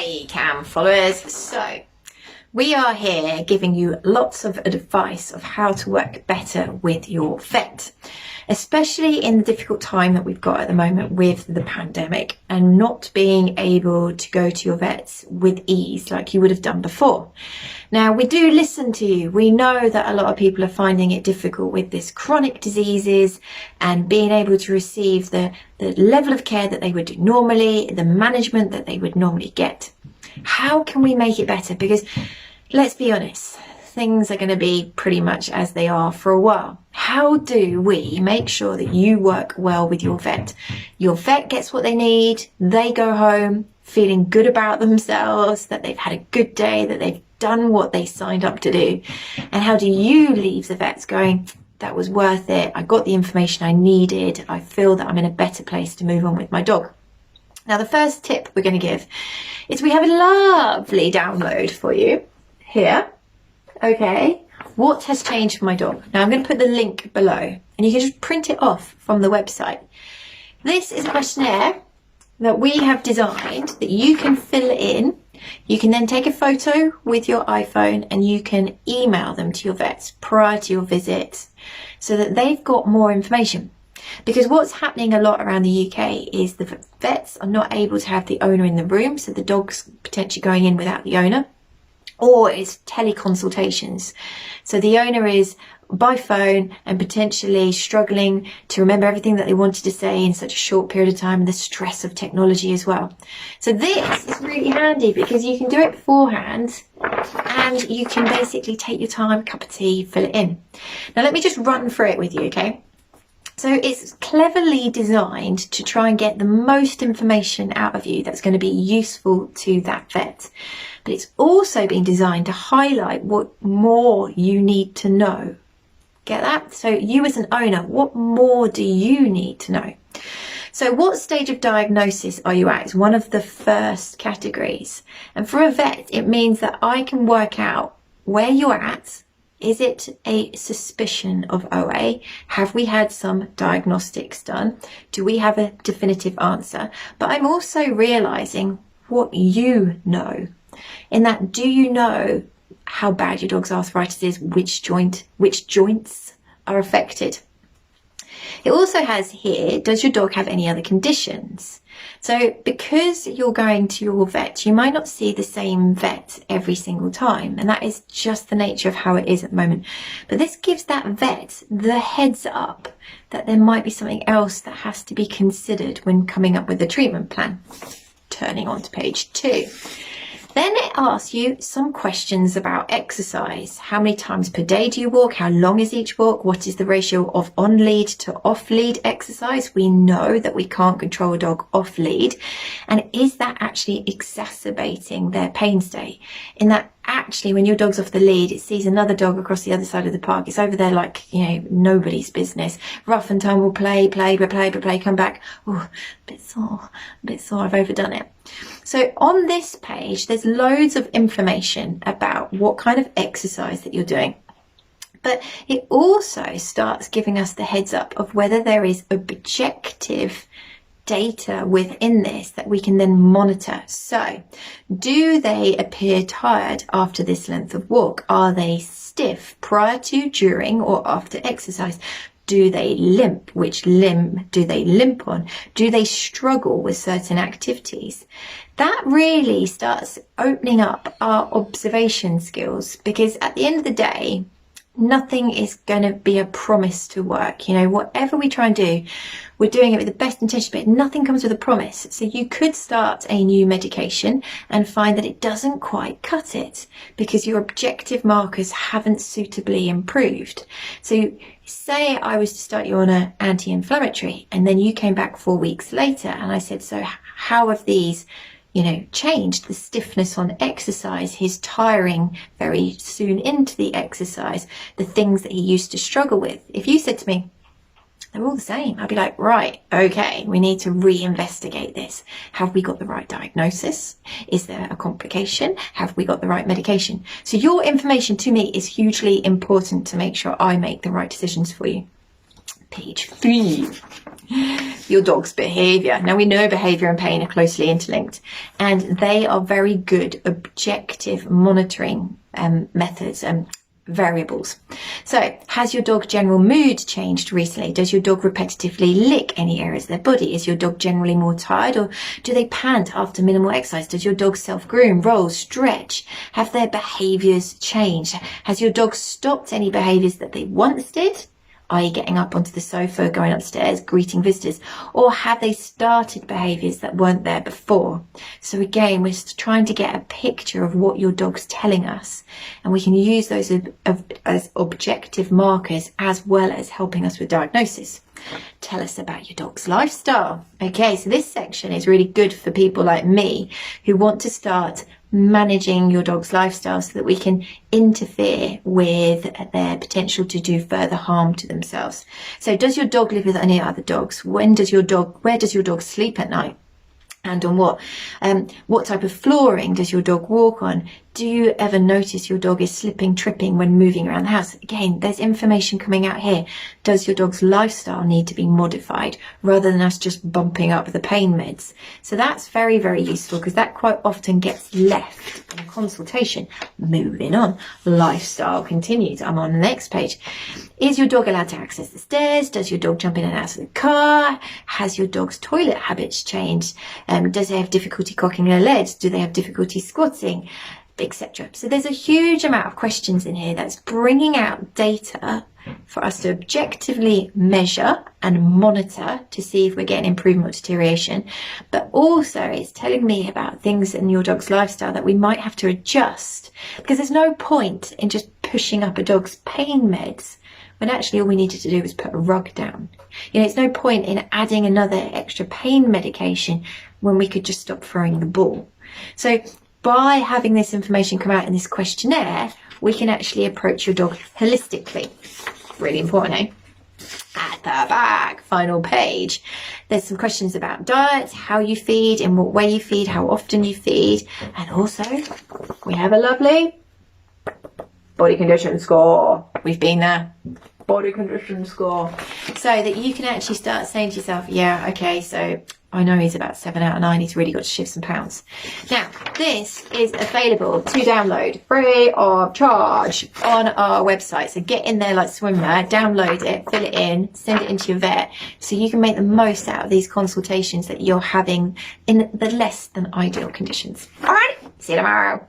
Hi Cam followers, so we are here giving you lots of advice of how to work better with your vet, especially in the difficult time that we've got at the moment with the pandemic and not being able to go to your vets with ease like you would have done before. Now, we do listen to you. We know that a lot of people are finding it difficult with this chronic diseases and being able to receive the level of care that they would do normally, the management that they would normally get. How can we make it better? Because let's be honest, things are going to be pretty much as they are for a while. How do we make sure that you work well with your vet? Your vet gets what they need, they go home feeling good about themselves, that they've had a good day, that they've done what they signed up to do. And how do you leave the vets going, that was worth it, I got the information I needed, I feel that I'm in a better place to move on with my dog. Now, the first tip we're going to give is we have a lovely download for you here. Okay, what has changed for my dog? Now, I'm going to put the link below and you can just print it off from the website. This is a questionnaire that we have designed that you can fill in. You can then take a photo with your iPhone and you can email them to your vets prior to your visit so that they've got more information. Because what's happening a lot around the UK is the vets are not able to have the owner in the room, so the dog's potentially going in without the owner, or it's teleconsultations. So the owner is by phone and potentially struggling to remember everything that they wanted to say in such a short period of time, and the stress of technology as well. So this is really handy because you can do it beforehand and you can basically take your time, cup of tea, fill it in. Now let me just run through it with you, okay? So it's cleverly designed to try and get the most information out of you that's going to be useful to that vet. But it's also been designed to highlight what more you need to know. Get that? So you as an owner, what more do you need to know? So what stage of diagnosis are you at is one of the first categories. And for a vet, it means that I can work out where you're at. Is it a suspicion of OA? Have we had some diagnostics done? Do we have a definitive answer? But I'm also realizing what you know. In that, do you know how bad your dog's arthritis is, which joints are affected? It also has here, does your dog have any other conditions? So because you're going to your vet, you might not see the same vet every single time, and that is just the nature of how it is at the moment. But this gives that vet the heads up that there might be something else that has to be considered when coming up with a treatment plan. Turning on to page 2. Then it asks you some questions about exercise. How many times per day do you walk? How long is each walk? What is the ratio of on-lead to off-lead exercise? We know that we can't control a dog off-lead. And is that actually exacerbating their pain state? In that actually when your dog's off the lead, it sees another dog across the other side of the park. It's over there like, you know, nobody's business. Rough and tumble, play, come back. Oh, a bit sore, I've overdone it. So on this page, there's loads of information about what kind of exercise that you're doing. But it also starts giving us the heads up of whether there is objective data within this that we can then monitor. So do they appear tired after this length of walk? Are they stiff prior to, during or after exercise? Do they limp? Which limb do they limp on? Do they struggle with certain activities? That really starts opening up our observation skills, because at the end of the day, nothing is going to be a promise to work. You know, whatever we try and do, we're doing it with the best intention, but nothing comes with a promise. So you could start a new medication and find that it doesn't quite cut it because your objective markers haven't suitably improved. So say I was to start you on an anti-inflammatory and then you came back 4 weeks later and I said, so how have these changed? The stiffness on exercise, his tiring very soon into the exercise, the things that he used to struggle with. If you said to me, they're all the same, I'd be like, right, okay, we need to reinvestigate this. Have we got the right diagnosis? Is there a complication? Have we got the right medication? So your information to me is hugely important to make sure I make the right decisions for you. Page 3. Your dog's behaviour. Now we know behaviour and pain are closely interlinked, and they are very good objective monitoring methods and variables. So, has your dog general mood changed recently? Does your dog repetitively lick any areas of their body? Is your dog generally more tired, or do they pant after minimal exercise? Does your dog self-groom, roll, stretch? Have their behaviours changed? Has your dog stopped any behaviours that they once did, i.e. getting up onto the sofa, going upstairs, greeting visitors, or have they started behaviours that weren't there before? So again, we're trying to get a picture of what your dog's telling us, and we can use those as objective markers as well as helping us with diagnosis. Tell us about your dog's lifestyle. Okay, so this section is really good for people like me who want to start managing your dog's lifestyle so that we can interfere with their potential to do further harm to themselves. So does your dog live with any other dogs? Where does your dog sleep at night? And on what type of flooring does your dog walk on? Do you ever notice your dog is slipping, tripping when moving around the house? Again, there's information coming out here. Does your dog's lifestyle need to be modified rather than us just bumping up the pain meds? So that's very, very useful because that quite often gets left in a consultation. Moving on, lifestyle continues. I'm on the next page. Is your dog allowed to access the stairs? Does your dog jump in and out of the car? Has your dog's toilet habits changed? Does they have difficulty cocking their legs? Do they have difficulty squatting? Etc. So there's a huge amount of questions in here that's bringing out data for us to objectively measure and monitor to see if we're getting improvement or deterioration. But also it's telling me about things in your dog's lifestyle that we might have to adjust, because there's no point in just pushing up a dog's pain meds when actually all we needed to do was put a rug down. You know, it's no point in adding another extra pain medication when we could just stop throwing the ball. So by having this information come out in this questionnaire, we can actually approach your dog holistically. Really important, eh? At the back, final page, there's some questions about diet, how you feed, in what way you feed, how often you feed, and also we have a lovely body condition score. We've been there. Body condition score. So that you can actually start saying to yourself, yeah, okay, so I know he's about 7 out of 9. He's really got to shift some pounds. Now, this is available to download free of charge on our website. So get in there like swimwear, download it, fill it in, send it into your vet so you can make the most out of these consultations that you're having in the less than ideal conditions. All right, see you tomorrow.